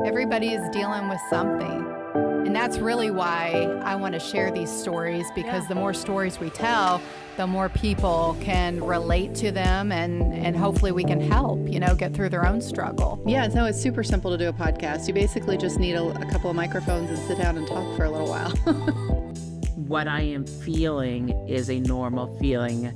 Everybody is dealing with something. And that's really why I want to share these stories, because the more stories we tell, the more people can relate to them, and hopefully we can help, get through their own struggle. Yeah, no, it's super simple to do a podcast. You basically just need a couple of microphones and sit down and talk for a little while. What I am feeling is a normal feeling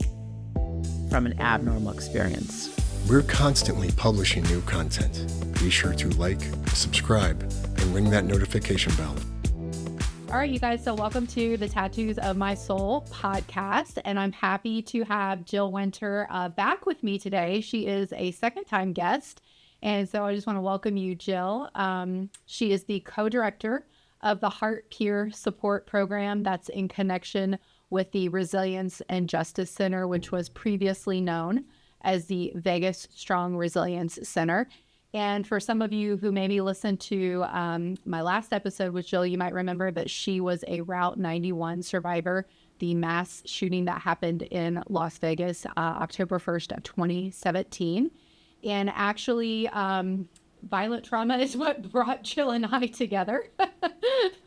from an abnormal experience. We're constantly publishing new content. Be sure to like, subscribe, and ring that notification bell. All right, you guys, so welcome to the Tattoos of My Soul podcast, and I'm happy to have Jill Winter back with me today. She is a second-time guest, and so I just want to welcome you, Jill. She is the co-director of the Heart Peer Support Program that's in connection with the Resilience and Justice Center, which was previously known as the Vegas Strong Resilience Center. And for some of you who maybe listened to my last episode with Jill, you might remember that she was a Route 91 survivor, the mass shooting that happened in Las Vegas, October 1st of 2017. And actually, violent trauma is what brought Jill and I together.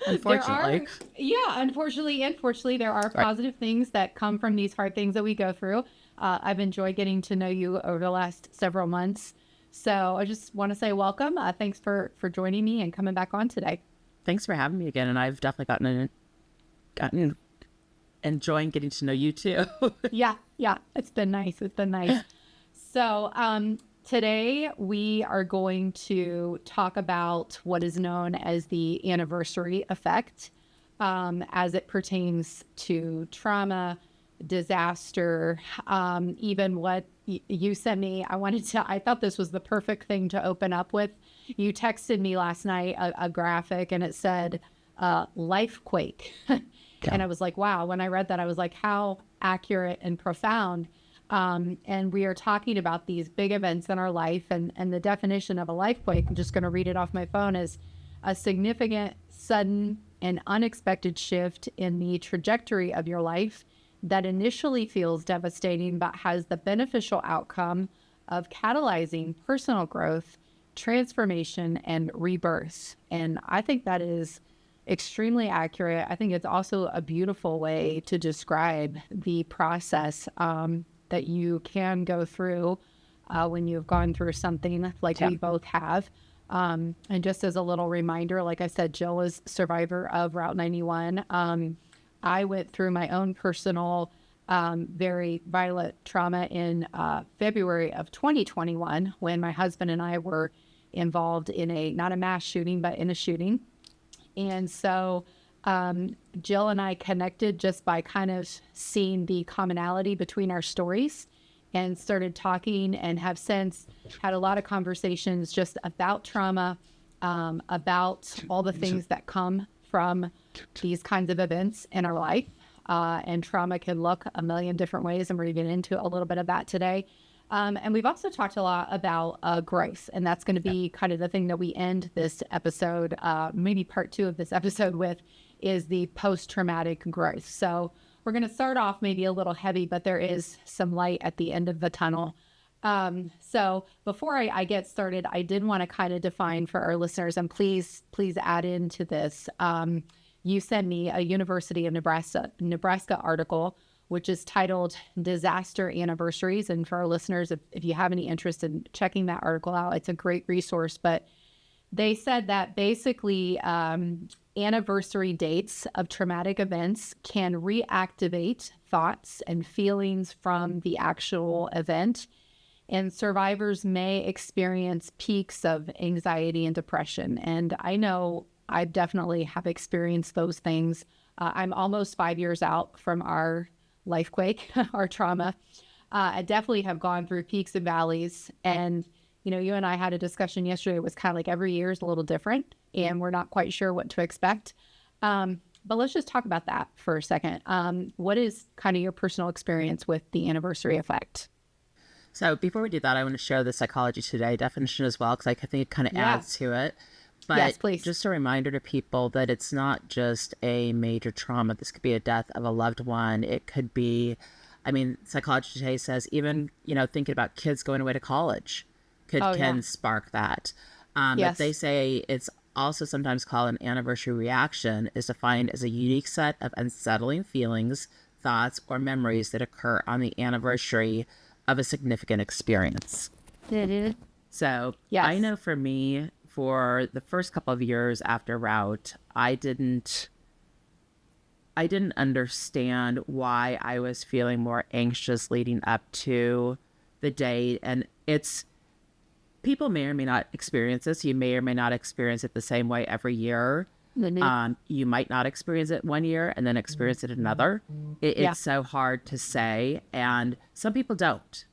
Unfortunately. Unfortunately, there are positive things that come from these hard things that we go through. I've enjoyed getting to know you over the last several months. So I just want to say welcome. Thanks for joining me and coming back on today. Thanks for having me again. And I've definitely gotten enjoying getting to know you too. Yeah. It's been nice. So today we are going to talk about what is known as the anniversary effect as it pertains to trauma, disaster, even what you sent me. I thought this was the perfect thing to open up with. You texted me last night a graphic and it said lifequake. And I was like, wow. When I read that, I was like, how accurate and profound. And we are talking about these big events in our life, and the definition of a lifequake, I'm just going to read it off my phone, is a significant, sudden, and unexpected shift in the trajectory of your life that initially feels devastating, but has the beneficial outcome of catalyzing personal growth, transformation, and rebirth. And I think that is extremely accurate. I think it's also a beautiful way to describe the process that you can go through when you've gone through something like we both have. And just as a little reminder, like I said, Jill was survivor of Route 91. I went through my own personal, very violent trauma in February of 2021 when my husband and I were involved in not a mass shooting, but in a shooting. And so Jill and I connected just by kind of seeing the commonality between our stories, and started talking, and have since had a lot of conversations just about trauma, about all the things that come from these kinds of events in our life. And trauma can look a million different ways, and we're going to get into a little bit of that today. And we've also talked a lot about growth, and that's going to be kind of the thing that we end this episode, maybe part 2 of this episode with, is the post-traumatic growth. So we're going to start off maybe a little heavy, but there is some light at the end of the tunnel. So before I get started, I did want to kind of define for our listeners, and please add into this. You sent me a University of Nebraska article, which is titled Disaster Anniversaries. And for our listeners, if you have any interest in checking that article out, it's a great resource. But they said that basically anniversary dates of traumatic events can reactivate thoughts and feelings from the actual event. And survivors may experience peaks of anxiety and depression. And I know I definitely have experienced those things. I'm almost 5 years out from our lifequake, our trauma. I definitely have gone through peaks and valleys. And, you and I had a discussion yesterday. It was kind of like every year is a little different, and we're not quite sure what to expect. But let's just talk about that for a second. What is kind of your personal experience with the anniversary effect? So before we do that, I want to share the Psychology Today definition as well, because I think it kind of adds to it. But yes, please. Just a reminder to people that it's not just a major trauma. This could be a death of a loved one. It could be, Psychology Today says even, thinking about kids going away to college can spark that. But they say it's also sometimes called an anniversary reaction, is defined as a unique set of unsettling feelings, thoughts, or memories that occur on the anniversary of a significant experience. So I know for me, for the first couple of years after Route, I didn't understand why I was feeling more anxious leading up to the date. And people may or may not experience this. You may or may not experience it the same way every year. You might not experience it one year and then experience it another. It's so hard to say. And some people don't.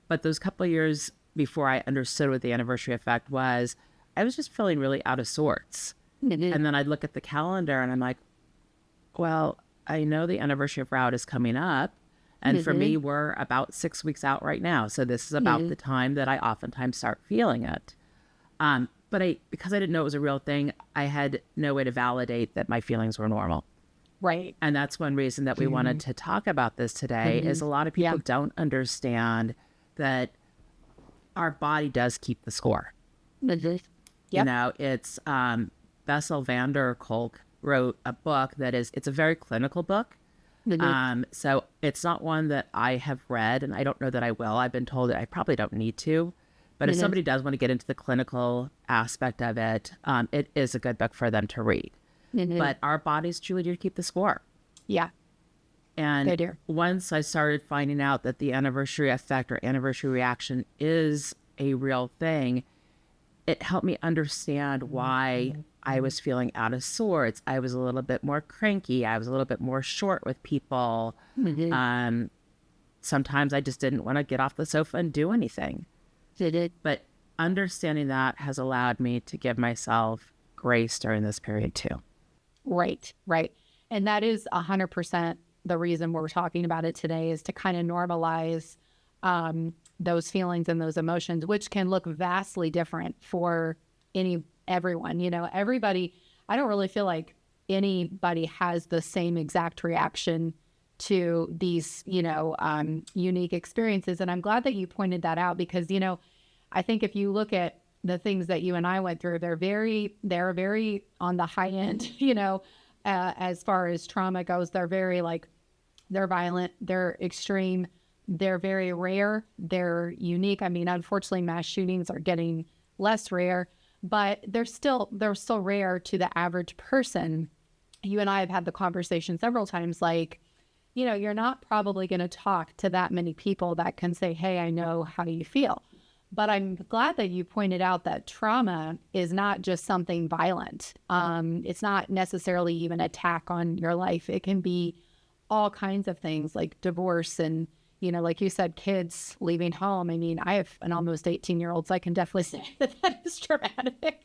But those couple of years before I understood what the anniversary effect was, I was just feeling really out of sorts. And then I'd look at the calendar and I'm like, well, I know the anniversary of Route is coming up. And for me, we're about 6 weeks out right now. So this is about the time that I oftentimes start feeling it. But because I didn't know it was a real thing, I had no way to validate that my feelings were normal. Right. And that's one reason that we wanted to talk about this today is a lot of people don't understand that our body does keep the score. You know, it's Bessel van der Kolk wrote a book it's a very clinical book. So it's not one that I have read, and I don't know that I will. I've been told that I probably don't need to. But if somebody does want to get into the clinical aspect of it, it is a good book for them to read. But our bodies truly do keep the score. Yeah. And once I started finding out that the anniversary effect or anniversary reaction is a real thing, it helped me understand why I was feeling out of sorts. I was a little bit more cranky. I was a little bit more short with people. Sometimes I just didn't want to get off the sofa and do anything. But understanding that has allowed me to give myself grace during this period too. Right. And that is 100% the reason we're talking about it today, is to kind of normalize those feelings and those emotions, which can look vastly different for everyone. You know, everybody, I don't really feel like anybody has the same exact reaction to these, unique experiences. And I'm glad that you pointed that out because, I think if you look at the things that you and I went through, they're very on the high end, as far as trauma goes. They're very they're violent, they're extreme, they're very rare, they're unique. I mean, unfortunately, mass shootings are getting less rare, but they're still rare to the average person. You and I have had the conversation several times, you're not probably going to talk to that many people that can say, hey, I know how you feel. But I'm glad that you pointed out that trauma is not just something violent. It's not necessarily even an attack on your life. It can be all kinds of things like divorce and, like you said, kids leaving home. I mean, I have an almost 18-year-old, so I can definitely say that is traumatic.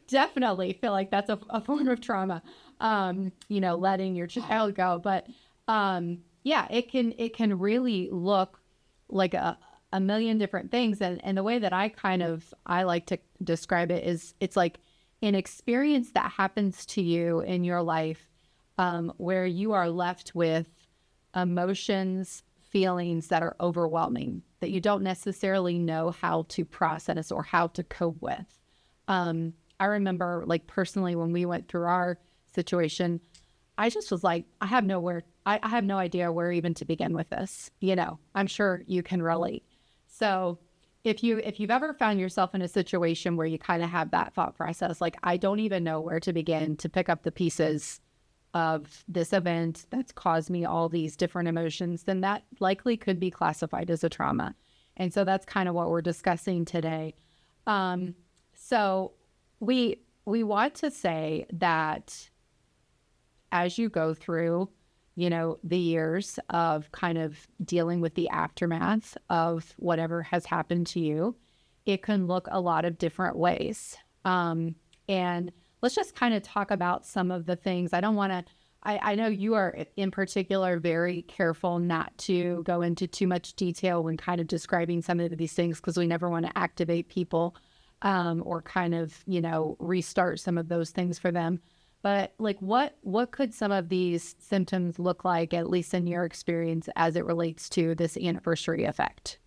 Definitely feel like that's a form of trauma, letting your child go. But it can really look like a million different things. And the way that I like to describe it is it's like an experience that happens to you in your life where you are left with emotions, feelings that are overwhelming, that you don't necessarily know how to process or how to cope with. I remember personally when we went through our situation, I just was like, I have no idea where even to begin with this. I'm sure you can relate. So if you've ever found yourself in a situation where you kind of have that thought process, I don't even know where to begin to pick up the pieces of this event that's caused me all these different emotions, then that likely could be classified as a trauma. And so that's kind of what we're discussing today. So we want to say that as you go through, the years of kind of dealing with the aftermath of whatever has happened to you, it can look a lot of different ways. And let's just kind of talk about some of the things. I know you are in particular very careful not to go into too much detail when kind of describing some of these things, because we never want to activate people or kind of, restart some of those things for them. But what could some of these symptoms look like, at least in your experience, as it relates to this anniversary effect?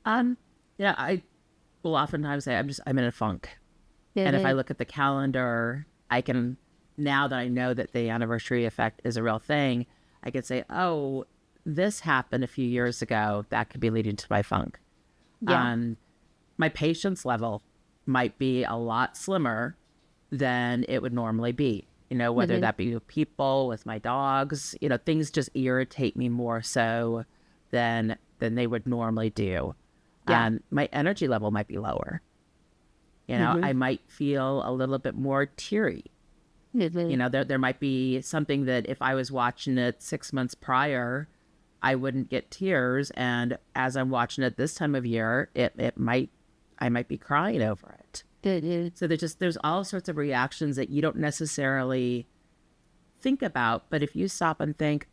I will oftentimes say, I'm in a funk. And if I look at the calendar, I can, now that I know that the anniversary effect is a real thing, I can say, oh, this happened a few years ago. That could be leading to my funk. Yeah. My patience level might be a lot slimmer than it would normally be. You know, whether that be with people, with my dogs, you know, things just irritate me more so than they would normally do. Yeah. My energy level might be lower. You know, I might feel a little bit more teary. You know, there might be something that if I was watching it 6 months prior, I wouldn't get tears. And as I'm watching it this time of year, I might be crying over it. So there's all sorts of reactions that you don't necessarily think about. But if you stop and think,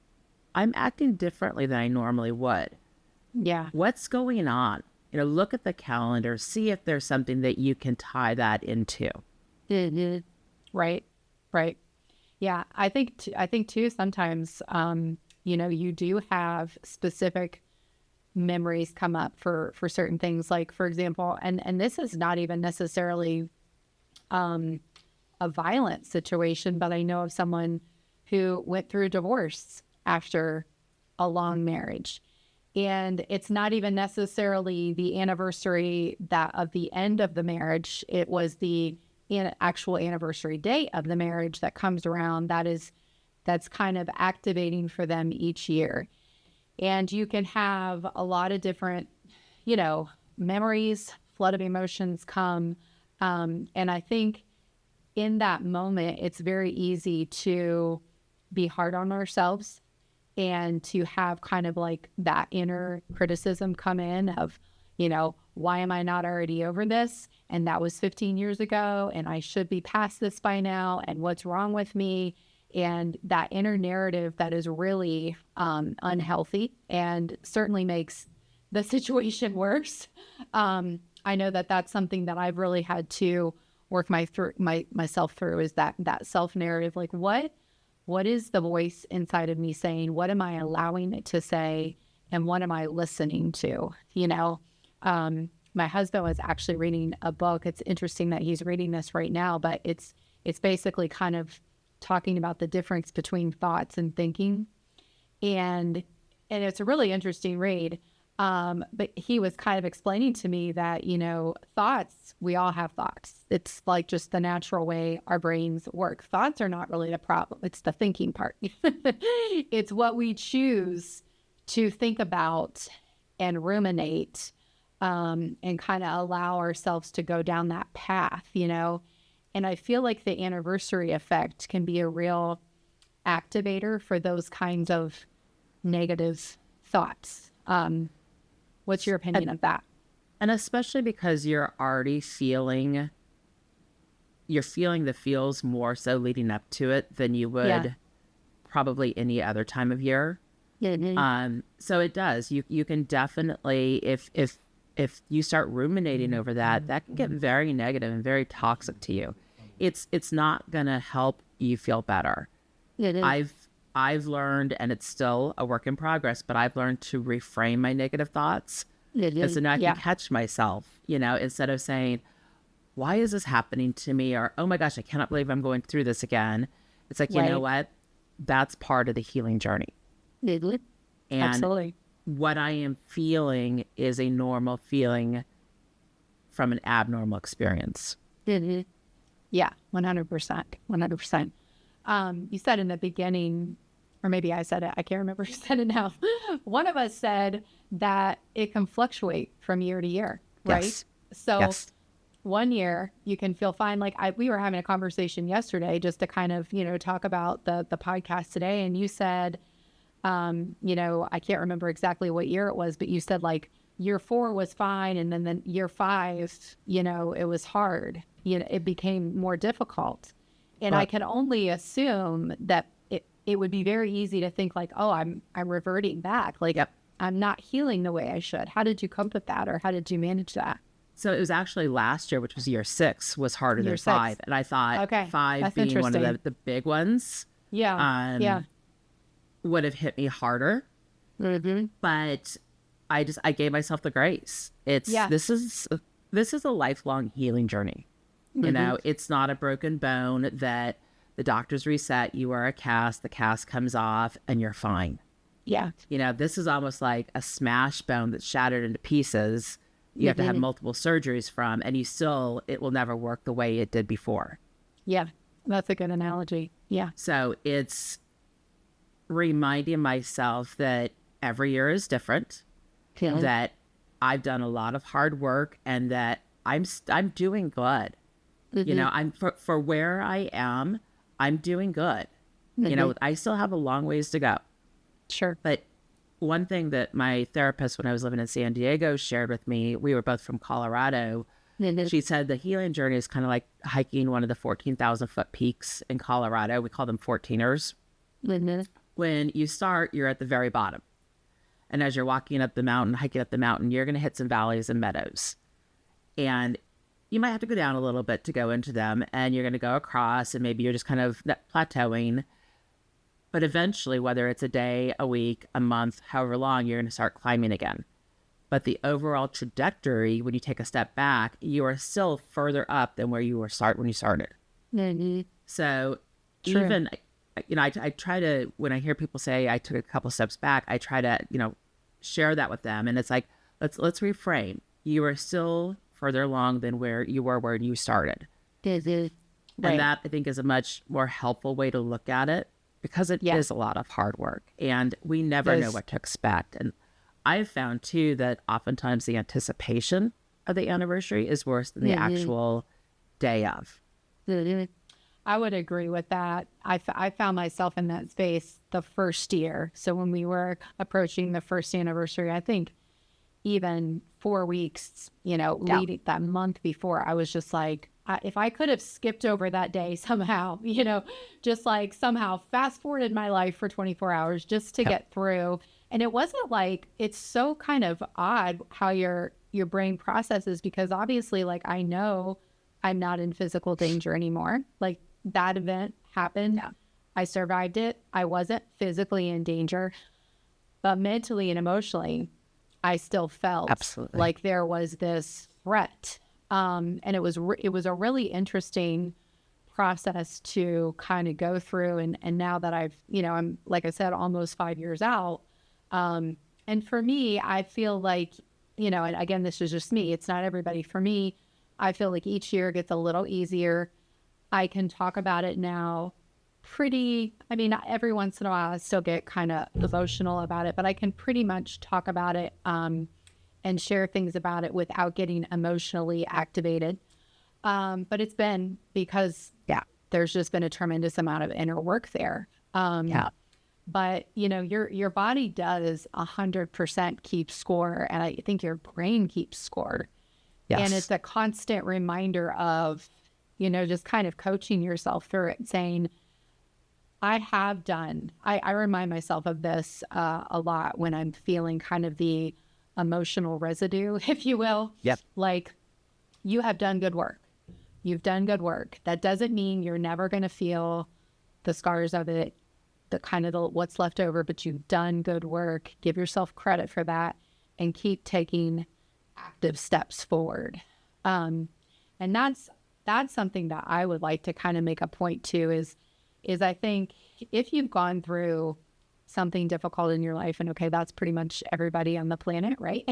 I'm acting differently than I normally would. Yeah. What's going on? You know, look at the calendar, see if there's something that you can tie that into. Right. Right. Yeah. I think too, sometimes, you know, you do have specific memories come up for certain things, like, for example, and this is not even necessarily a violent situation, but I know of someone who went through divorce after a long marriage. And it's not even necessarily the anniversary that of the end of the marriage. It was the actual anniversary date of the marriage that comes around. That's kind of activating for them each year. And you can have a lot of different, you know, memories, flood of emotions come. And I think in that moment, it's very easy to be hard on ourselves and to have kind of like that inner criticism come in of, you know, why am I not already over this? And that was 15 years ago, and I should be past this by now. And what's wrong with me? And that inner narrative that is really unhealthy and certainly makes the situation worse. I know that that's something that I've really had to work myself through, is that self narrative. Like, what is the voice inside of me saying? What am I allowing it to say? And what am I listening to? You know, my husband was actually reading a book. It's interesting that he's reading this right now, but it's basically kind of talking about the difference between thoughts and thinking. And it's a really interesting read. But he was kind of explaining to me that, you know, thoughts, we all have thoughts. It's like just the natural way our brains work. Thoughts are not really the problem. It's the thinking part. It's what we choose to think about and ruminate, and kind of allow ourselves to go down that path, you know. And I feel like the anniversary effect can be a real activator for those kinds of negative thoughts. What's your opinion of that? And especially because you're already feeling the feels more so leading up to it than you would probably any other time of year. So it does. You can definitely, if you start ruminating over that can get very negative and very toxic to you. It's not gonna help you feel better. I've learned, and it's still a work in progress, but I've learned to reframe my negative thoughts. And so now I can catch myself, you know, instead of saying, why is this happening to me? Or, oh my gosh, I cannot believe I'm going through this again. It's like, you know what? That's part of the healing journey. And Absolutely. what I am feeling is a normal feeling from an abnormal experience. Yeah, 100%. 100%. You said in the beginning, or maybe I said it, I can't remember who said it now. One of us said that it can fluctuate from year to year, right? Yes. So one year you can feel fine. Like we were having a conversation yesterday just to kind of, you know, talk about the podcast today. And you said, you know, I can't remember exactly what year it was, but you said like year 4 was fine. And then year 5, you know, it was hard. You know, it became more difficult. And I can only assume that it would be very easy to think like, oh, I'm reverting back. Like I'm not healing the way I should. How did you cope with that? Or how did you manage that? So it was actually last year, which was year 6, was harder than 5. And I thought 5 being one of the big ones would have hit me harder. But I gave myself the grace. This is this is a lifelong healing journey. You know, it's not a broken bone that the doctors reset. You are a cast, the cast comes off, and you're fine. Yeah. You know, this is almost like a smashed bone that's shattered into pieces. You have to have multiple surgeries from, and it will never work the way it did before. Yeah. That's a good analogy. Yeah. So it's reminding myself that every year is different, that I've done a lot of hard work, and that I'm doing good. You know, I'm for where I am, I'm doing good. You know, I still have a long ways to go. Sure. But one thing that my therapist, when I was living in San Diego, shared with me, we were both from Colorado. She said the healing journey is kind of like hiking one of the 14,000 foot peaks in Colorado. We call them 14ers. When you start, you're at the very bottom. And as you're walking up the mountain, hiking up the mountain, you're going to hit some valleys and meadows. And you might have to go down a little bit to go into them, and you're going to go across, and maybe you're just kind of plateauing. But eventually, whether it's a day, a week, a month, however long, you're going to start climbing again. But the overall trajectory, when you take a step back, you are still further up than where you were when you started. So True. even, you know, I try to, when I hear people say I took a couple steps back, I try to, you know, share that with them. And it's like, let's reframe. You are still further along than where you were when you started. Right. And that, I think, is a much more helpful way to look at it, because it is a lot of hard work, and we never know what to expect. And I've found too that oftentimes the anticipation of the anniversary is worse than the actual day of. I would agree with that. I found myself in that space the first year. So when we were approaching the first anniversary, I think even 4 weeks, you know, leading that month before, I was just like, if I could have skipped over that day somehow, you know, just like somehow fast forwarded my life for 24 hours just to get through. And it wasn't like, it's so kind of odd how your brain processes, because obviously, like, I know I'm not in physical danger anymore. Like, that event happened. I survived it. I wasn't physically in danger, but mentally and emotionally, I still felt like there was this threat. And it was a really interesting process to kind of go through. And now that I've, you know, I'm, like I said, almost 5 years out. And for me, I feel like, you know, and again, this is just me, it's not everybody. For me, I feel like each year gets a little easier. I can talk about it now every once in a while I still get kind of emotional about it, but I can pretty much talk about it and share things about it without getting emotionally activated. But it's been because there's just been a tremendous amount of inner work there. But you know, your body does 100% keep score, and I think your brain keeps score. And it's a constant reminder of, you know, just kind of coaching yourself through it, saying, I remind myself of this a lot when I'm feeling kind of the emotional residue, if you will. Like, you have done good work. You've done good work. That doesn't mean you're never going to feel the scars of it, what's left over, but you've done good work. Give yourself credit for that and keep taking active steps forward. And that's something that I would like to kind of make a point to is I think if you've gone through something difficult in your life, and okay, that's pretty much everybody on the planet, right?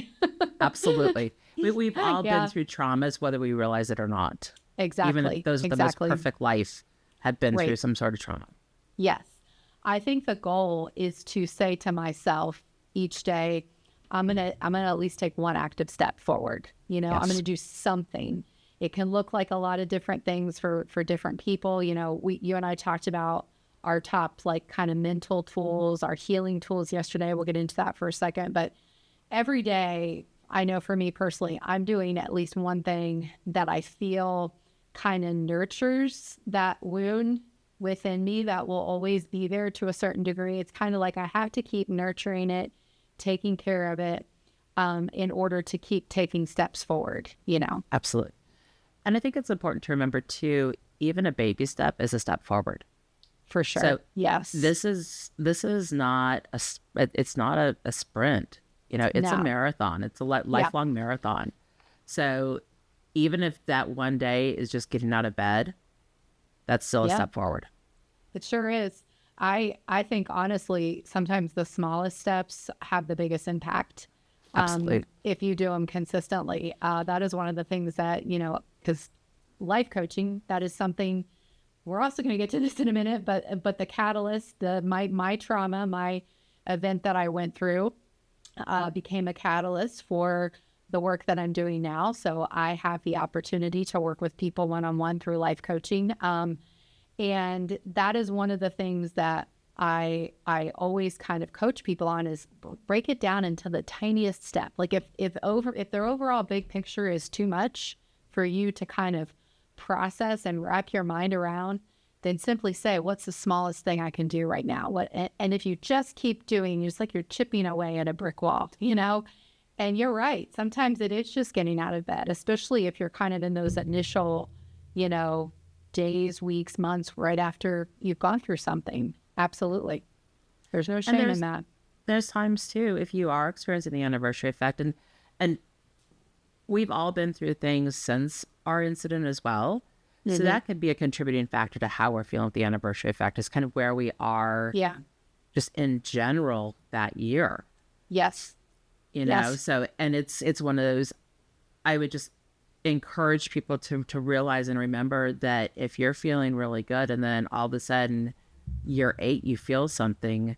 Absolutely. We've all been through traumas, whether we realize it or not. Exactly. Even those with the most perfect life have been through some sort of trauma. Yes. I think the goal is to say to myself each day, I'm gonna at least take one active step forward. You know, I'm gonna do something. It can look like a lot of different things for different people. You know, you and I talked about our top, like, kind of mental tools, our healing tools yesterday. We'll get into that for a second. But every day, I know for me personally, I'm doing at least one thing that I feel kind of nurtures that wound within me that will always be there to a certain degree. It's kind of like I have to keep nurturing it, taking care of it, in order to keep taking steps forward, you know? Absolutely. And I think it's important to remember too, even a baby step is a step forward. For sure. So yes. This is not it's not a sprint, you know, it's a marathon. It's a lifelong marathon. So even if that one day is just getting out of bed, that's still a Yeah. step forward. It sure is. I think honestly, sometimes the smallest steps have the biggest impact. Absolutely. If you do them consistently, that is one of the things that, because life coaching, that is something we're also going to get to this in a minute, but the catalyst, my trauma, my event that I went through, became a catalyst for the work that I'm doing now. So I have the opportunity to work with people one-on-one through life coaching. And that is one of the things that I always kind of coach people on is break it down into the tiniest step. Like if their overall big picture is too much for you to kind of process and wrap your mind around, then simply say, what's the smallest thing I can do right now? And if you just keep doing, it's like you're chipping away at a brick wall, And you're right. Sometimes it is just getting out of bed, especially if you're kind of in those initial, days, weeks, months right after you've gone through something. Absolutely. There's no shame in that. There's times too, if you are experiencing the anniversary effect, and we've all been through things since our incident as well. So that could be a contributing factor to how we're feeling with the anniversary effect, is kind of where we are just in general that year. Yes. Yes. So, and it's one of those, I would just encourage people to realize and remember that if you're feeling really good and then all of a sudden year 8 you feel something,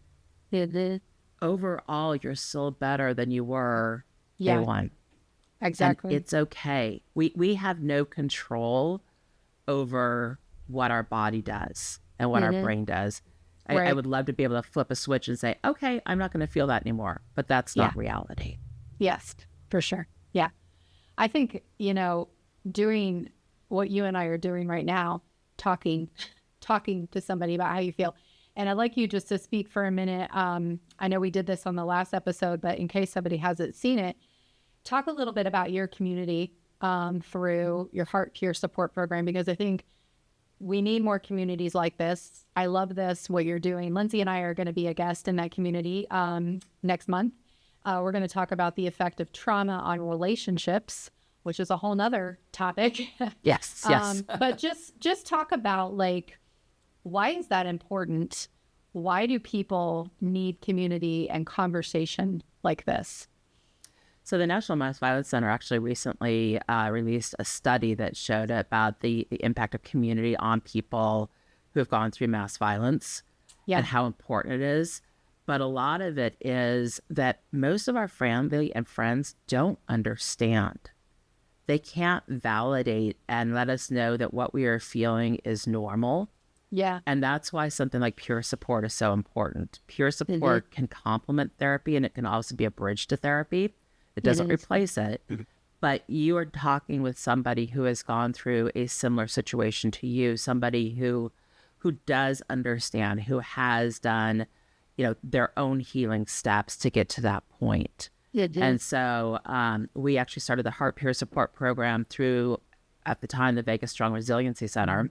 overall you're still better than you were day 1. Exactly. And it's okay. We have no control over what our body does and what our brain does. I would love to be able to flip a switch and say, okay, I'm not going to feel that anymore, but that's not reality. Yes, for sure. Yeah. I think, doing what you and I are doing right now, talking to somebody about how you feel. And I'd like you just to speak for a minute. I know we did this on the last episode, but in case somebody hasn't seen it, talk a little bit about your community through your Heart Peer Support Program, because I think we need more communities like this. I love this, what you're doing. Lindsay and I are going to be a guest in that community next month. We're going to talk about the effect of trauma on relationships, which is a whole nother topic. Yes. But just talk about, like, why is that important? Why do people need community and conversation like this? So the National Mass Violence Center actually recently released a study that showed about the impact of community on people who have gone through mass violence and how important it is. But a lot of it is that most of our family and friends don't understand. They can't validate and let us know that what we are feeling is normal. Yeah. And that's why something like peer support is so important. Peer support can complement therapy, and it can also be a bridge to therapy. It doesn't replace it, but you are talking with somebody who has gone through a similar situation to you, somebody who does understand, who has done, their own healing steps to get to that point. And so we actually started the Heart Peer Support Program through, at the time, the Vegas Strong Resiliency Center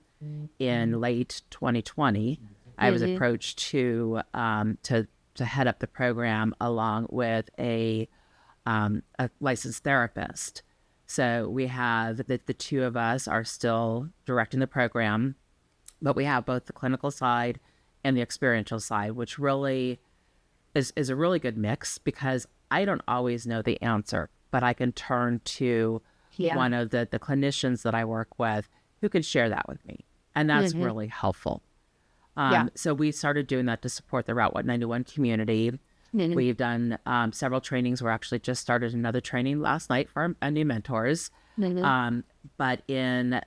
in late 2020. I was approached to head up the program along with a licensed therapist. So we have the two of us are still directing the program, but we have both the clinical side and the experiential side, which really is a really good mix, because I don't always know the answer, but I can turn to one of the clinicians that I work with who can share that with me. And that's really helpful. So we started doing that to support the Route 191 community. We've done several trainings. We're actually just started another training last night for our new mentors. But it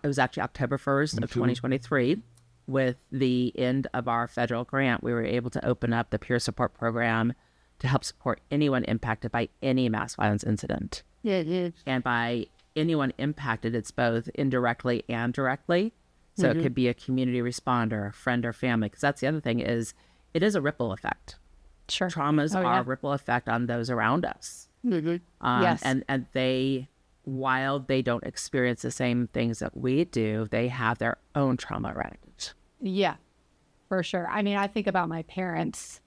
was actually October 1st of 2023, with the end of our federal grant, we were able to open up the peer support program to help support anyone impacted by any mass violence incident. And by anyone impacted, it's both indirectly and directly. So it could be a community responder, a friend or family, because that's the other thing is it is a ripple effect. Sure. Traumas are a ripple effect on those around us. Yes. And they, while they don't experience the same things that we do, they have their own trauma around it. Yeah, for sure. I mean, I think about my parents,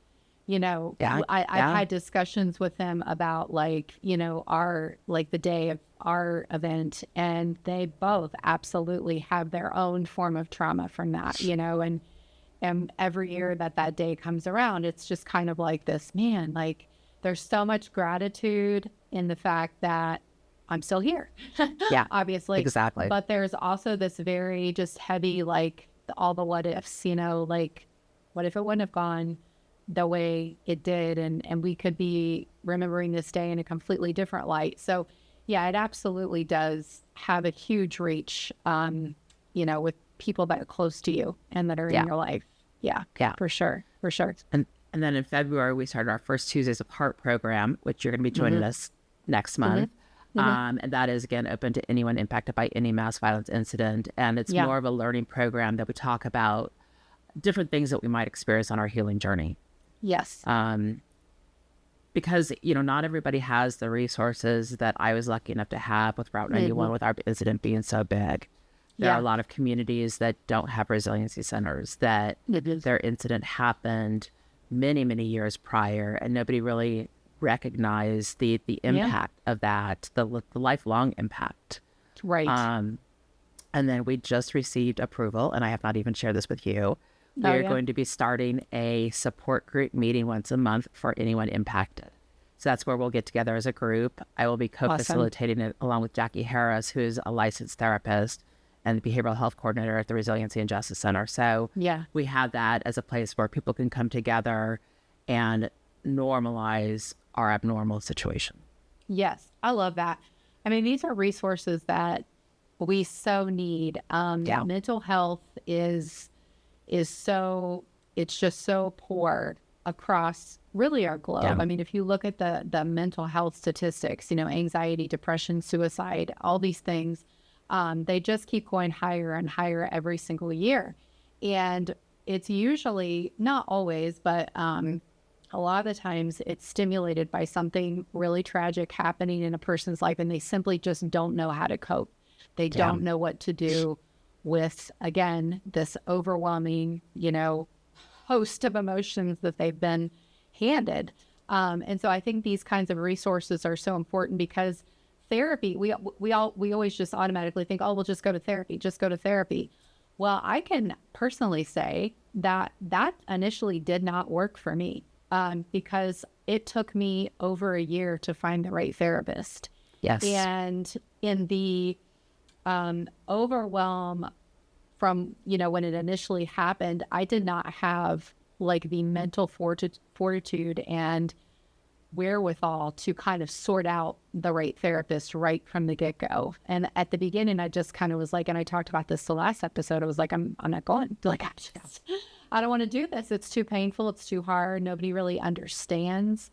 I've had discussions with them about, our, the day our event, and they both absolutely have their own form of trauma from that, and every year that day comes around, it's just kind of like this, man, like there's so much gratitude in the fact that I'm still here. Yeah, Obviously. exactly. But there's also this very just heavy, like all the what ifs, like what if it wouldn't have gone the way it did? And we could be remembering this day in a completely different light. So yeah, it absolutely does have a huge reach, with people that are close to you and that are in your life. Yeah. Yeah. For sure. For sure. And then in February, we started our first Tuesdays of Heart program, which you're going to be joining us next month. And that is, again, open to anyone impacted by any mass violence incident. And it's more of a learning program that we talk about different things that we might experience on our healing journey. Yes. Because, not everybody has the resources that I was lucky enough to have with Route 91, with our incident being so big. There are a lot of communities that don't have resiliency centers, that their incident happened many, many years prior, and nobody really recognized the impact of that, the lifelong impact. Right. And then we just received approval, and I have not even shared this with you. We are going to be starting a support group meeting once a month for anyone impacted. So that's where we'll get together as a group. I will be co-facilitating it along with Jackie Harris, who's a licensed therapist and the behavioral health coordinator at the Resiliency and Justice Center. So we have that as a place where people can come together and normalize our abnormal situation. Yes, I love that. I mean, these are resources that we so need. Mental health is so, it's just so poor across really our globe. Yeah. I mean, if you look at the mental health statistics, anxiety, depression, suicide, all these things, they just keep going higher and higher every single year. And it's usually, not always, but a lot of the times it's stimulated by something really tragic happening in a person's life, and they simply just don't know how to cope. They don't know what to do with, again, this overwhelming, host of emotions that they've been handed. And so I think these kinds of resources are so important, because therapy, we always just automatically think, oh, we'll just go to therapy. Well, I can personally say that initially did not work for me, because it took me over a year to find the right therapist. Yes. And in the overwhelm from, when it initially happened, I did not have like the mental fortitude and wherewithal to kind of sort out the right therapist right from the get-go. And at the beginning, I just kind of was like, and I talked about this the last episode, I was like, I'm not going. Like, I don't want to do this. It's too painful. It's too hard. Nobody really understands.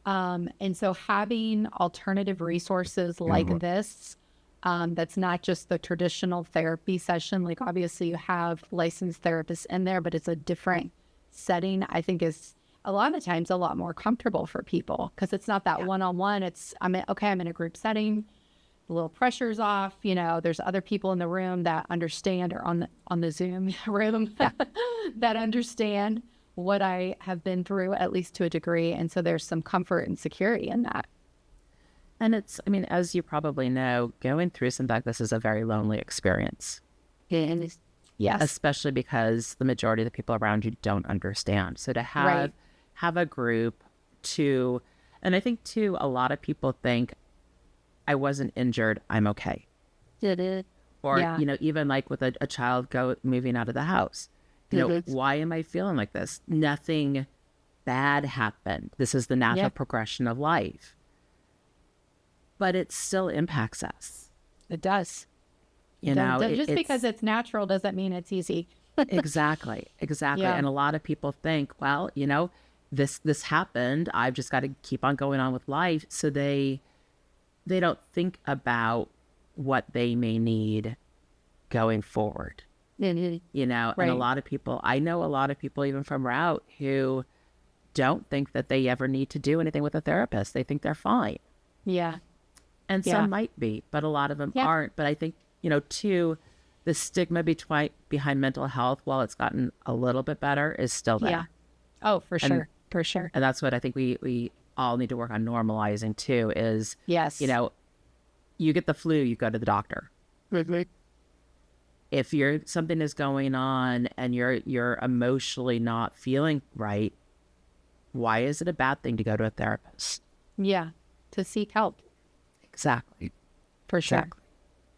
And so having alternative resources like this, that's not just the traditional therapy session. Like, obviously you have licensed therapists in there, but it's a different setting, I think, is a lot of the times a lot more comfortable for people, because it's not that one-on-one. It's, I'm in a group setting, a little pressure's off, there's other people in the room that understand, or on the Zoom room that understand what I have been through, at least to a degree. And so there's some comfort and security in that. And it's, as you probably know, going through something like this is a very lonely experience. Yes. Especially because the majority of the people around you don't understand. So to have a group to, and I think too, a lot of people think, I wasn't injured, I'm okay. Did it? Or, even like with a child moving out of the house. Why am I feeling like this? Nothing bad happened. This is the natural progression of life. But it still impacts us. It does. Just because it's natural doesn't mean it's easy. Exactly. Yeah. And a lot of people think, well, this happened. I've just got to keep on going on with life. So they don't think about what they may need going forward. And a lot of people, I know a lot of people even from Route who don't think that they ever need to do anything with a therapist. They think they're fine. Yeah. And some might be, but a lot of them aren't. But I think, too, the stigma behind mental health, while it's gotten a little bit better, is still there. Yeah. Oh, for sure. For sure. And that's what I think we all need to work on normalizing too, is, you get the flu, you go to the doctor. If something is going on and you're emotionally not feeling right, why is it a bad thing to go to a therapist? Yeah. To seek help. Exactly. For sure. Exactly.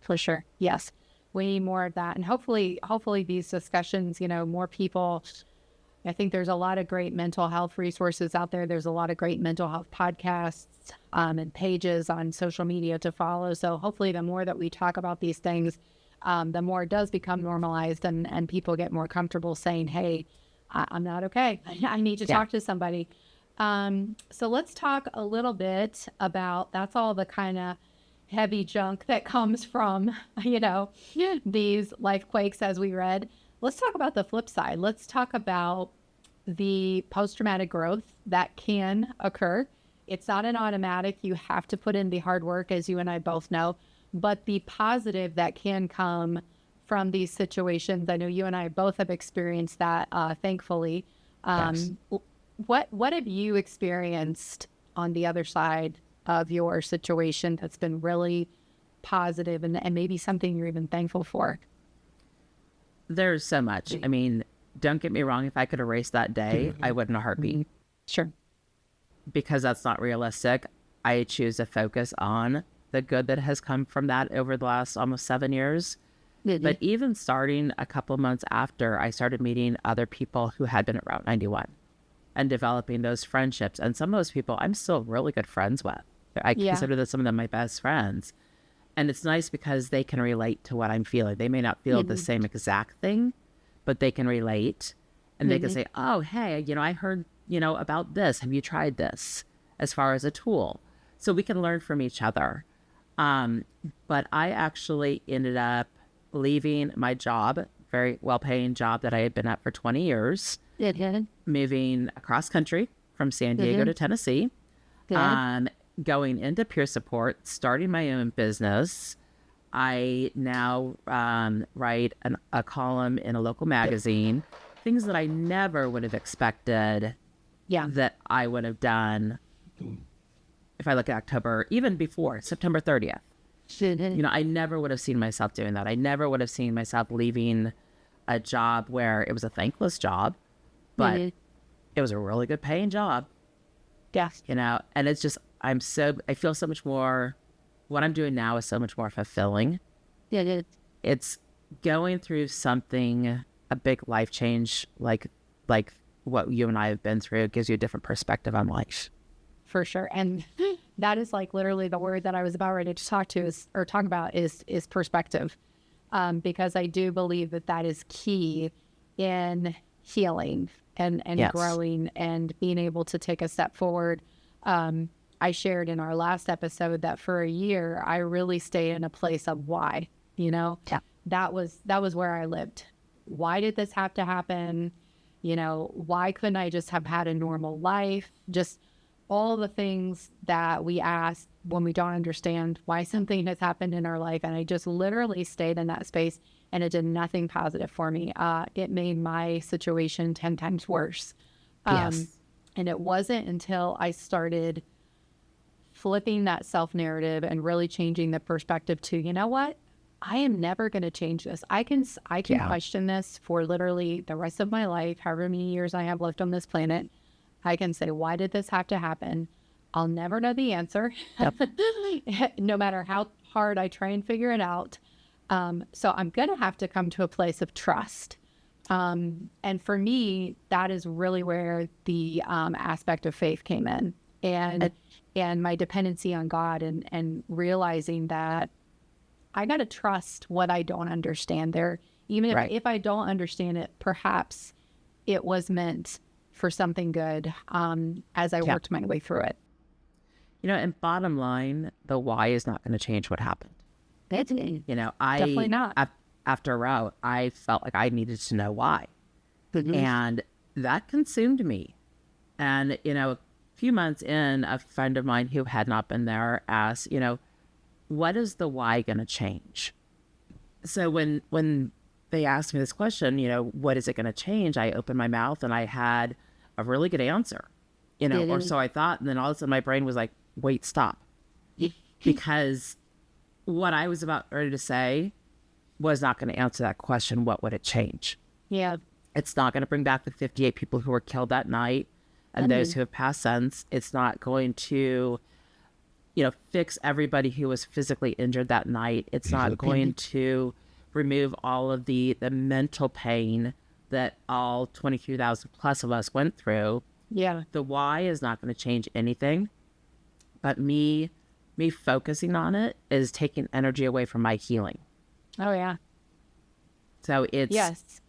For sure. Yes. We need more of that. And hopefully these discussions, more people, I think there's a lot of great mental health resources out there. There's a lot of great mental health podcasts and pages on social media to follow. So hopefully the more that we talk about these things, the more it does become normalized and people get more comfortable saying, hey, I'm not okay. I need to talk to somebody. So let's talk a little bit about, that's all the kind of heavy junk that comes from, these life quakes as we read. Let's talk about the flip side. Let's talk about the post-traumatic growth that can occur. It's not an automatic. You have to put in the hard work, as you and I both know, but the positive that can come from these situations. I know you and I both have experienced that, thankfully. Yes. What have you experienced on the other side of your situation that's been really positive and maybe something you're even thankful for? There's so much. I mean, don't get me wrong. If I could erase that day, I would in a heartbeat. Sure. Because that's not realistic. I choose to focus on the good that has come from that over the last almost 7 years. But even starting a couple months after, I started meeting other people who had been at Route 91 and developing those friendships. And some of those people I'm still really good friends with. I consider some of them my best friends. And it's nice because they can relate to what I'm feeling. They may not feel the same exact thing, but they can relate. And they can say, oh, hey, I heard, about this. Have you tried this as far as a tool? So we can learn from each other. But I actually ended up leaving my job, very well-paying job that I had been at for 20 years, moving across country from San Diego to Tennessee, going into peer support, starting my own business. I now write a column in a local magazine, things that I never would have expected that I would have done if I look at October, even before September 30th. I never would have seen myself doing that. I never would have seen myself leaving a job where it was a thankless job, but it was a really good paying job. Yes. And it's just, I feel so much more, what I'm doing now is so much more fulfilling. It's going through something, a big life change, like what you and I have been through. It gives you a different perspective on life. For sure. And that is like literally the word that I was about ready to talk about is perspective. Because I do believe that is key in healing and growing and being able to take a step forward. I shared in our last episode that for a year, I really stayed in a place of why, that was where I lived. Why did this have to happen? Why couldn't I just have had a normal life? Just all the things that we ask when we don't understand why something has happened in our life. And I just literally stayed in that space and it did nothing positive for me. It made my situation 10 times worse. And it wasn't until I started flipping that self-narrative and really changing the perspective to, you know what? I am never going to change this. I can question this for literally the rest of my life, however many years I have left on this planet. I can say, why did this have to happen? I'll never know the answer, no matter how hard I try and figure it out. So I'm going to have to come to a place of trust. And for me, that is really where the aspect of faith came in, and my dependency on God, and realizing that I got to trust what I don't understand there. Even if I don't understand it, perhaps it was meant for something good as I worked my way through it. And bottom line, the why is not going to change what happened. Definitely not. After Route, I felt like I needed to know why. And that consumed me. And, a few months in, a friend of mine who had not been there asked, what is the why going to change? So when they asked me this question, what is it going to change? I opened my mouth and I had a really good answer, or so I thought. And then all of a sudden my brain was like, wait, stop. Because what I was about ready to say was not going to answer that question. What would it change? Yeah. It's not going to bring back the 58 people who were killed that night and those who have passed since. It's not going to, fix everybody who was physically injured that night. It's not going to remove all of the mental pain that all 23,000 plus of us went through. Yeah. The why is not going to change anything, but me focusing on it is taking energy away from my healing. Oh, yeah. So Yes.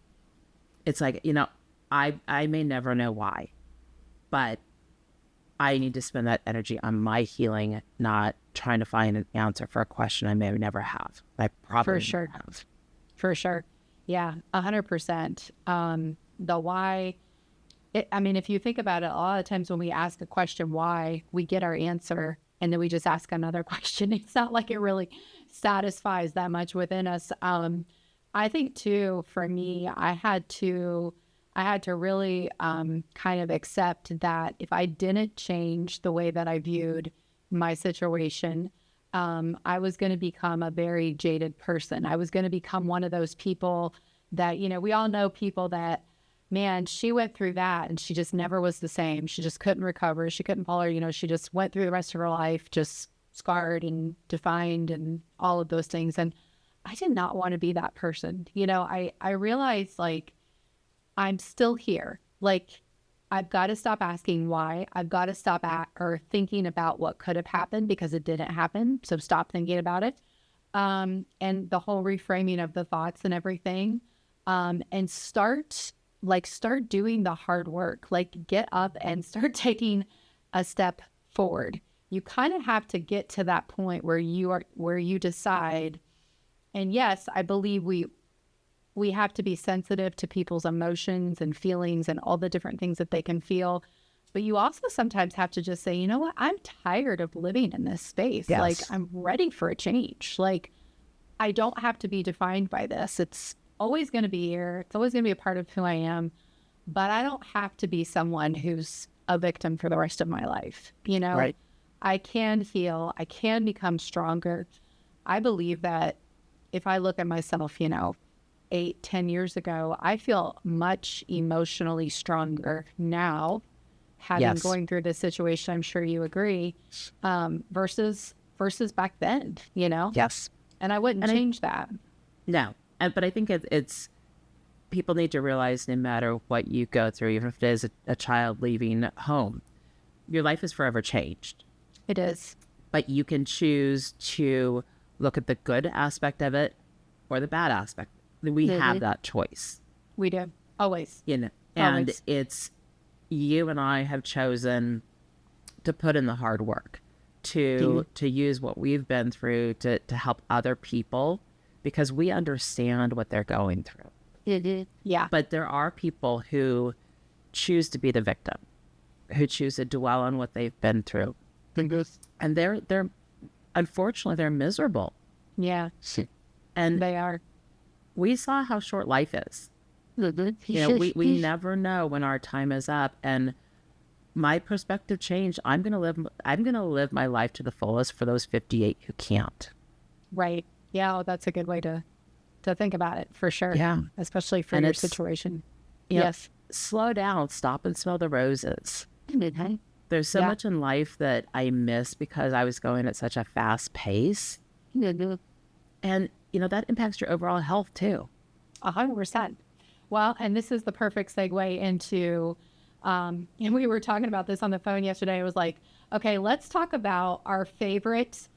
it's like, I may never know why, but I need to spend that energy on my healing, not trying to find an answer for a question I may never have. I probably For sure. never have. For sure. Yeah, 100%. The why, if you think about it, a lot of times when we ask a question why, we get our answer and then we just ask another question. It's not like it really satisfies that much within us. I think too, for me, I had to really kind of accept that if I didn't change the way that I viewed my situation, I was going to become a very jaded person. I was going to become one of those people that, we all know people that, man, she went through that and she just never was the same. She just couldn't recover. She couldn't follow, she just went through the rest of her life, just scarred and defined and all of those things. And I did not want to be that person. I realized like, I'm still here. Like, I've got to stop asking why. I've got to stop thinking about what could have happened because it didn't happen. So stop thinking about it. And the whole reframing of the thoughts and everything. And start doing the hard work. Like, get up and start taking a step forward. You kind of have to get to that point where you decide. And yes, I believe we have to be sensitive to people's emotions and feelings and all the different things that they can feel. But you also sometimes have to just say, you know what, I'm tired of living in this space. Yes. Like, I'm ready for a change. Like, I don't have to be defined by this. It's always going to be here. It's always going to be a part of who I am. But I don't have to be someone who's a victim for the rest of my life. Right. I can heal. I can become stronger. I believe that if I look at myself, 8-10 years ago, I feel much emotionally stronger now, having going through this situation. I'm sure you agree, versus back then, Yes. and I wouldn't change that. No. But I think it's people need to realize no matter what you go through, even if it is a child leaving home, your life is forever changed. It is. But you can choose to look at the good aspect of it or the bad aspect. We have that choice. We do. Always. And Always. it's you and I have chosen to put in the hard work, to use what we've been through to help other people because we understand what they're going through. Yeah. But there are people who choose to be the victim, who choose to dwell on what they've been through. And they're unfortunately they're miserable. Yeah. And They are. we saw how short life is. We never know when our time is up. And my perspective changed. I'm gonna live my life to the fullest for those 58 who can't. Right. Yeah. Well, that's a good way to think about it, for sure. Yeah. Especially for And your it's- situation. Yes. Slow down. Stop and smell the roses. There's so much in life that I miss because I was going at such a fast pace. And, that impacts your overall health too. 100%. Well, and this is the perfect segue into, and we were talking about this on the phone yesterday. It was like, okay, let's talk about our favorite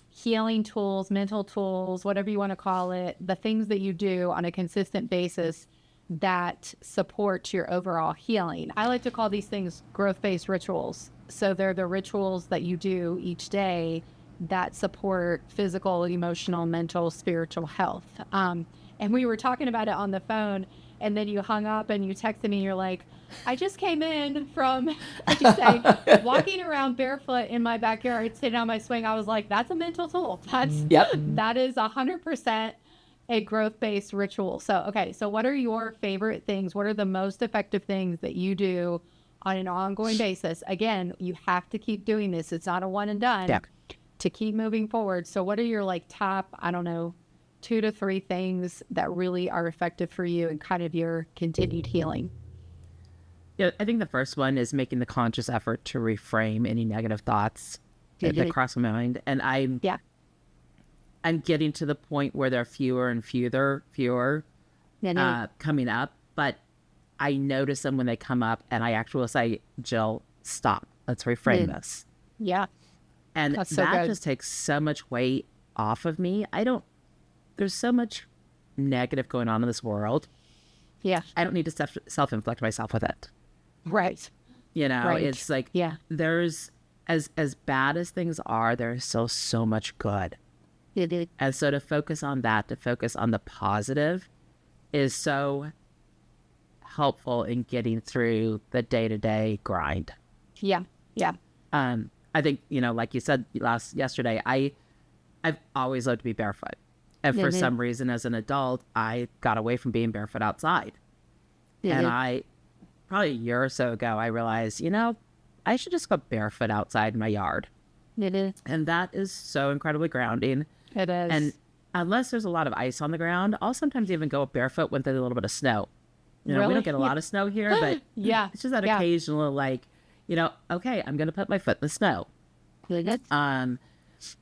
healing tools, mental tools, whatever you want to call it, the things that you do on a consistent basis that support your overall healing. I like to call these things growth-based rituals. So they're the rituals that you do each day that support physical, emotional, mental, spiritual health. And we were talking about it on the phone, and then you hung up and you texted me. You're like, I just came in from, what'd you say, walking around barefoot in my backyard, sitting on my swing. I was like, that's a mental tool. That is 100% a growth-based ritual. So, okay. So what are your favorite things? What are the most effective things that you do on an ongoing basis? Again, you have to keep doing this. It's not a one and done. Yeah. to keep moving forward. So what are your like top, I don't know, 2 to 3 things that really are effective for you and kind of your continued healing? Yeah, I think the first one is making the conscious effort to reframe any negative thoughts that cross my mind. And Yeah. I'm getting to the point where there are fewer and fewer coming up, but I notice them when they come up, and I actually will say, Jill, stop. Let's reframe this. Yeah. And That's so that good. just takes so much weight off of me. There's so much negative going on in this world. Yeah. I don't need to self-inflict myself with it. Right. You know, Right. it's like, Yeah. there's, as bad as things are, there's still so much good. And so to focus on that, to focus on the positive is so helpful in getting through the day-to-day grind. Yeah. Yeah. I think, like you said yesterday, I've always loved to be barefoot. And for some reason, as an adult, I got away from being barefoot outside. And probably a year or so ago, I realized, I should just go barefoot outside in my yard. And that is so incredibly grounding. It is. And unless there's a lot of ice on the ground, I'll sometimes even go barefoot when there's a little bit of snow. We Really? don't get a lot of snow here, but Yeah. it's just that Yeah. occasional, like, okay, I'm going to put my foot in the snow.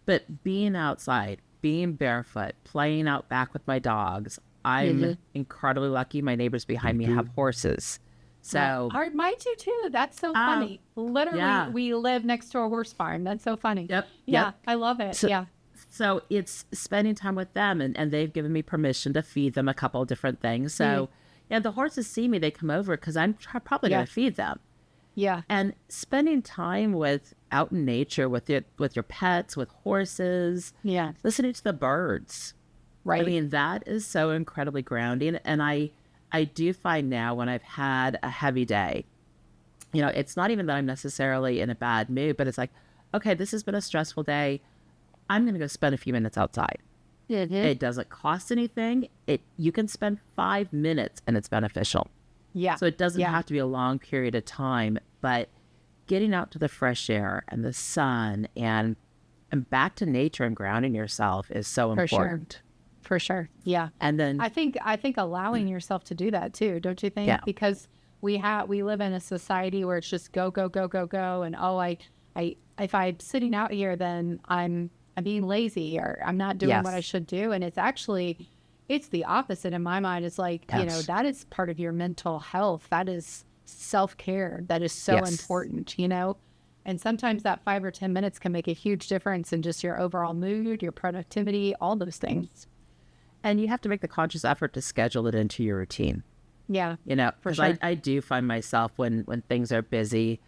But being outside, being barefoot, playing out back with my dogs, I'm incredibly lucky. My neighbors behind me have horses. So, Mine too, too. That's so funny. Literally, yeah. we live next to a horse farm. That's so funny. Yep, Yeah. yep. I love it. So- yeah. so it's spending time with them, and they've given me permission to feed them a couple of different things. So, the horses see me, they come over because I'm probably going Yeah. to feed them. Yeah. And spending time out in nature with your pets, with horses, Yeah. listening to the birds. Right. I mean, that is so incredibly grounding. And I do find now when I've had a heavy day, it's not even that I'm necessarily in a bad mood, but it's like, okay, this has been a stressful day. I'm going to go spend a few minutes outside. It doesn't cost anything. You can spend 5 minutes and it's beneficial. Yeah. So it doesn't Yeah. have to be a long period of time, but getting out to the fresh air and the sun and back to nature and grounding yourself is so For sure. important. For sure. Yeah. And then I think allowing yourself to do that too, don't you think? Yeah. Because we live in a society where it's just go, go, go, go, go. And if I'm sitting out here, then I'm being lazy or I'm not doing what I Yes. should do. And it's the opposite in my mind. It's like, Yes. that is part of your mental health. That is self-care. That is so Yes. important, And sometimes that 5 or 10 minutes can make a huge difference in just your overall mood, your productivity, all those things. and you have to make the conscious effort to schedule it into your routine. Yeah. For For sure. I do find myself when things are busy,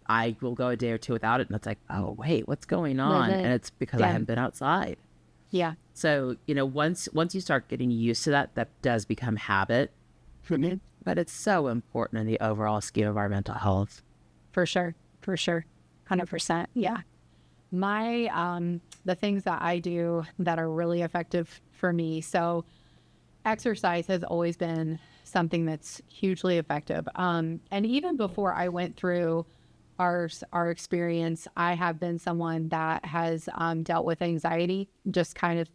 I will go a day or two without it, and it's like, oh wait, what's going on? Right. And it's because I Yeah. haven't been outside. Yeah. So once you start getting used to that does become habit. But it's so important in the overall scheme of our mental health. For sure. 100%. Yeah. The things that I do that are really effective for me. So exercise has always been something that's hugely effective. And even before I went through our experience, I have been someone that has dealt with anxiety just kind of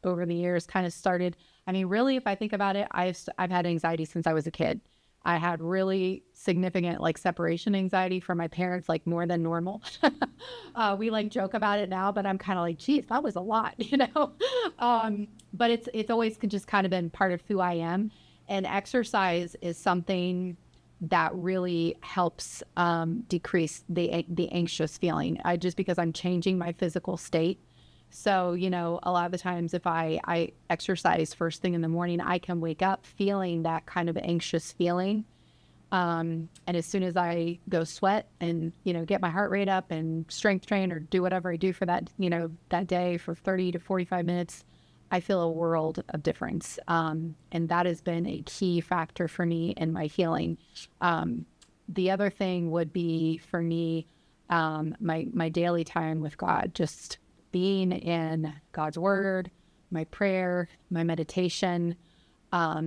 over the years, kind of started. I mean, really, if I think about it, I've had anxiety since I was a kid. I had really significant separation anxiety from my parents, more than normal. We joke about it now, but I'm kind of like, geez, that was a lot, But it's always just kind of been part of who I am. And exercise is something that really helps decrease the anxious feeling. Just because I'm changing my physical state. So, a lot of the times if I exercise first thing in the morning, I can wake up feeling that kind of anxious feeling. And as soon as I go sweat and, get my heart rate up and strength train or do whatever I do for that, that day for 30 to 45 minutes, I feel a world of difference. And that has been a key factor for me in my healing. The other thing would be for me, my daily time with God, just being in God's word, my prayer, my meditation. I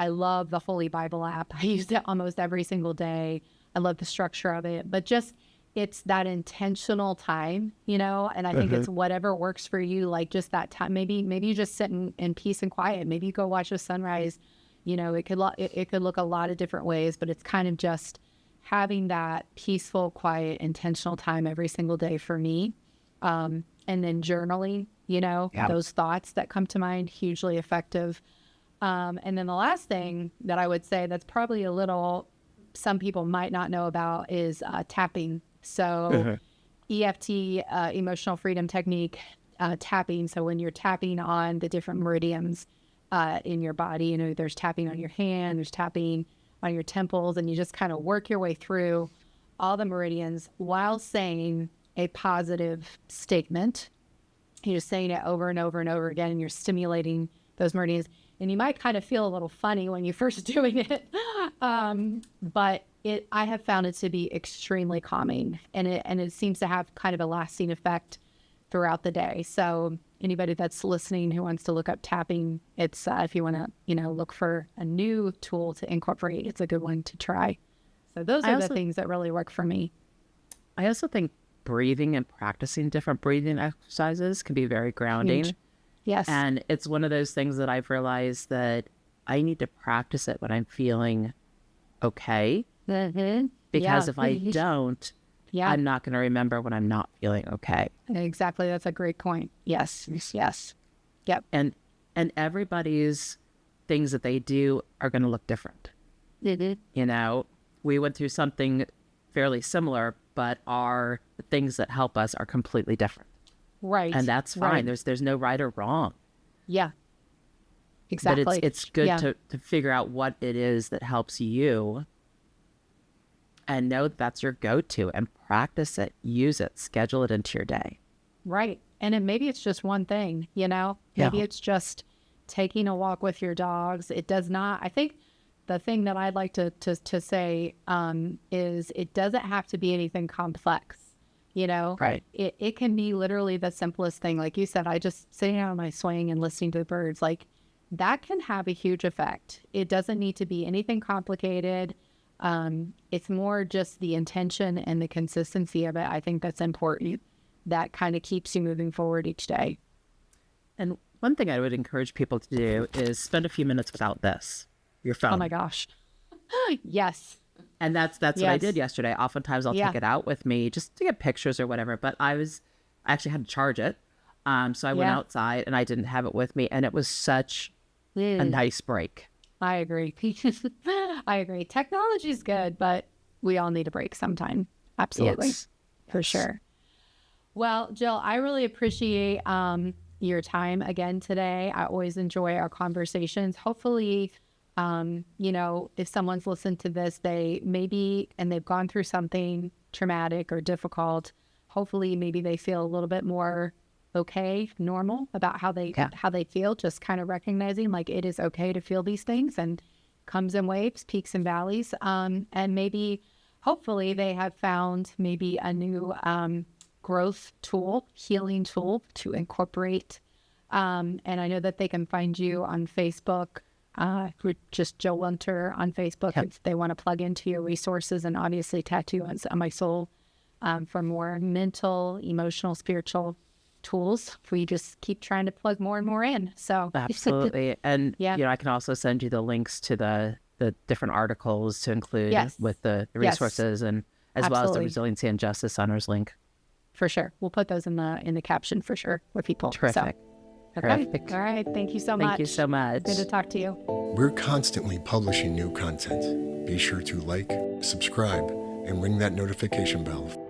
love the Holy Bible app. I use it almost every single day. I love the structure of it, but just it's that intentional time, you know, and I think it's whatever works for you, like just that time. Maybe you just sit in peace and quiet. Maybe you go watch the sunrise. You know, it could look a lot of different ways, but it's kind of just having that peaceful, quiet, intentional time every single day for me. And then journaling, you know, those thoughts that come to mind, hugely effective. And then the last thing that I would say that's probably a little, some people might not know about is tapping. So EFT, emotional freedom technique, tapping. So when you're tapping on the different meridians in your body, you know, there's tapping on your hand, there's tapping on your temples, and you just kind of work your way through all the meridians while saying a positive statement. You're just saying it over and over and over again, and you're stimulating those meridians. And you might kind of feel a little funny when you're first doing it, but I have found it to be extremely calming, and it seems to have kind of a lasting effect throughout the day. So anybody that's listening who wants to look up tapping, it's if you want to, you know, look for a new tool to incorporate, it's a good one to try. So those are the things that really work for me. I also think breathing and practicing different breathing exercises can be very grounding. Huge. Yes. And it's one of those things that I've realized that I need to practice it when I'm feeling okay. Because if I don't, I'm not going to remember when I'm not feeling okay. Exactly. That's a great point. Yes. Yes. Yep. And everybody's things that they do are going to look different. You know, we went through something fairly similar, but the things that help us are completely different. Right. And that's fine. Right. There's no right or wrong. Yeah. Exactly. But it's good to figure out what it is that helps you and know that's your go-to and practice it, use it, schedule it into your day. Right. And then maybe it's just one thing, you know, maybe it's just taking a walk with your dogs. It does not, I think the thing that I'd like to say is it doesn't have to be anything complex, you know, right. It can be literally the simplest thing. Like you said, I just sitting out on my swing and listening to the birds, like that can have a huge effect. It doesn't need to be anything complicated. It's more just the intention and the consistency of it. I think that's important. That kind of keeps you moving forward each day. And one thing I would encourage people to do is spend a few minutes without your phone. Oh my gosh. Yes. And that's what I did yesterday. Oftentimes I'll take it out with me just to get pictures or whatever, but I actually had to charge it. So I went outside and I didn't have it with me, and it was such a nice break. I agree. I agree. Technology is good, but we all need a break sometime. Absolutely. Yes. For sure. Well, Jill, I really appreciate your time again today. I always enjoy our conversations. Hopefully, you know, if someone's listened to this, and they've gone through something traumatic or difficult, hopefully maybe they feel a little bit more okay, normal about how they feel, just kind of recognizing like it is okay to feel these things, and comes in waves, peaks and valleys. And maybe hopefully they have found maybe a new growth tool, healing tool to incorporate. And I know that they can find you on Facebook, just Jill Winter on Facebook if they want to plug into your resources, and obviously Tattoo on My Soul for more mental, emotional, spiritual tools. We just keep trying to plug more and more in. So absolutely. And you know, I can also send you the links to the different articles to include with the resources, and as well as the Resiliency and Justice Honors link. For sure. We'll put those in the caption for sure with people. Terrific. So, okay. All right. Thank you so much. Thank you so much. Good to talk to you. We're constantly publishing new content. Be sure to like, subscribe, and ring that notification bell.